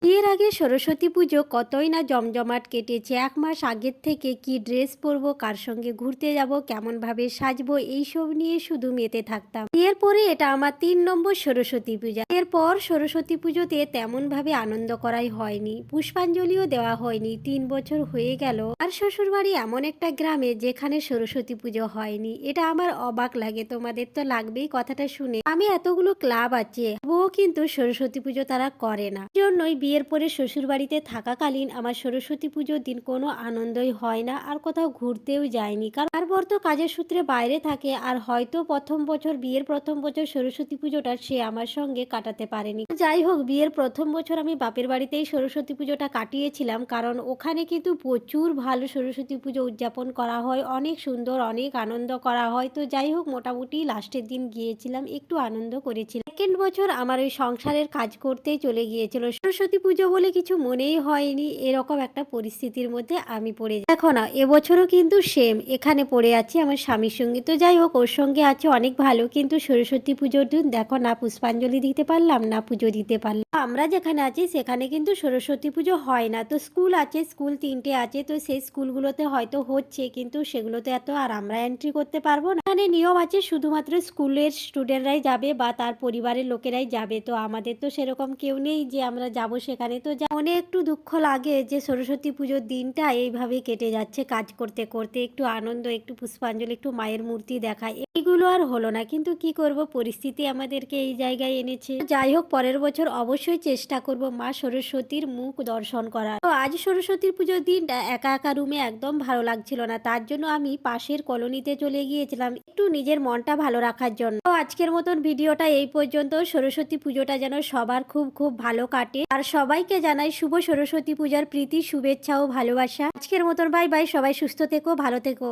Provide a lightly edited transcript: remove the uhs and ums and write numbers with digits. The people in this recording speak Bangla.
বিয়ের আগে সরস্বতী পুজো কতই না জমজমাট কেটেছে। ১ মাস আগের থেকে কি ড্রেস পরবো, কার সঙ্গে ঘুরতে যাব, কেমনভাবে সাজবো, এইসব নিয়ে শুধু মেতে থাকতাম। বিয়ের পরে এটা আমার ৩ নম্বর সরস্বতী পূজা। এরপর সরস্বতী পুজোতে তেমনভাবে আনন্দ করাই হয়নি, পুষ্পাঞ্জলিও দেওয়া হয়নি। ৩ বছর হয়ে গেল। আর শ্বশুরবাড়ি এমন একটা গ্রামে যেখানে সরস্বতী পুজো হয়নি। এটা আমার অবাক লাগে, তোমাদের তো লাগবেই কথাটা শুনে। আমি এতগুলো ক্লাব আছে, তবুও কিন্তু সরস্বতী পুজো তারা করে না। জন্যই বিয়ের পরে শ্বশুরবাড়িতে থাকাকালীন আমার সরস্বতী পুজোর দিন কোনো আনন্দই হয় না, আর কোথাও ঘুরতেও যায়নি। কারণ তারপর তো কাজের সূত্রে বাইরে থাকে, আর হয়তো বিয়ের প্রথম বছর সরস্বতী পুজোটা সে আমার সঙ্গে কাটাতে পারেনি। যাই হোক, বিয়ের প্রথম বছর আমি বাপের বাড়িতেই সরস্বতী পুজোটা কাটিয়েছিলাম, কারণ ওখানে কিন্তু প্রচুর ভালো সরস্বতী পুজো উদযাপন করা হয়, অনেক সুন্দর, অনেক আনন্দ করা হয়। তো যাই হোক, মোটামুটি লাস্টের দিন গিয়েছিলাম, একটু আনন্দ করেছিলাম। সেকেন্ড বছর আমার ওই সংসারের কাজ করতেই চলে গিয়েছিল। সরস্বতী পুজো বলে কিছু মনেই হয়নি, এরকম একটা পরিস্থিতির মধ্যে আমি পড়ে যাই। দেখো না, এবছরও কিন্তু সেম এখানে পড়ে আছি আমার স্বামীর সঙ্গে। তো যাই হোক, ওর সঙ্গে আছে অনেক ভালো, কিন্তু সরস্বতী পুজোর দিন দেখো না, পুষ্পাঞ্জলি দিতে পারলাম না, পুজো দিতে পারলাম। আমরা যেখানে আছি সেখানে কিন্তু সরস্বতী পুজো হয় না। তো স্কুল আছে, স্কুল ৩টে আছে, তো সেই স্কুলগুলোতে হয়তো হচ্ছে, কিন্তু সেগুলোতে এত আর আমরা এন্ট্রি করতে পারবো না। এখানে নিয়ম আছে, শুধুমাত্র স্কুলের স্টুডেন্টরাই যাবে বা তার পরিবারের লোকেরাই যাবে। তো আমাদের তো সেরকম কেউ নেই যে আমরা যাব সেখানে। তো মনে একটু দুঃখ লাগে যে সরস্বতী পুজোর দিনটা এইভাবেই কেটে যাচ্ছে, কাজ করতে করতে। একটু আনন্দ, একটু পুষ্পাঞ্জলি, একটু মায়ের মূর্তি দেখা, এইগুলো আর হলো না। কিন্তু কি করব, পরিস্থিতি আমাদেরকে এই জায়গায় এনেছে। যাই হোক, পরের বছর অবশ্যই চেষ্টা করব মা সরস্বতীর মুখ দর্শন করার। তো আজ সরস্বতীর পুজোর দিনটা একা একা রুমে একদম ভালো লাগছিল না, তার জন্য আমি পাশের কলোনিতে চলে গিয়েছিলাম একটু নিজের মনটা ভালো রাখার জন্য। তো আজকের মতন ভিডিওটা এই পর্যন্ত। সরস্বতী পুজোটা যেন সবার খুব খুব ভালো কাটে, আর সবাইকে জানাই শুভ সরস্বতী পূজার প্রীতি, শুভেচ্ছা ও ভালোবাসা। আজকের মতন বাই বাই, সবাই সুস্থ থেকো, ভালো থেকো।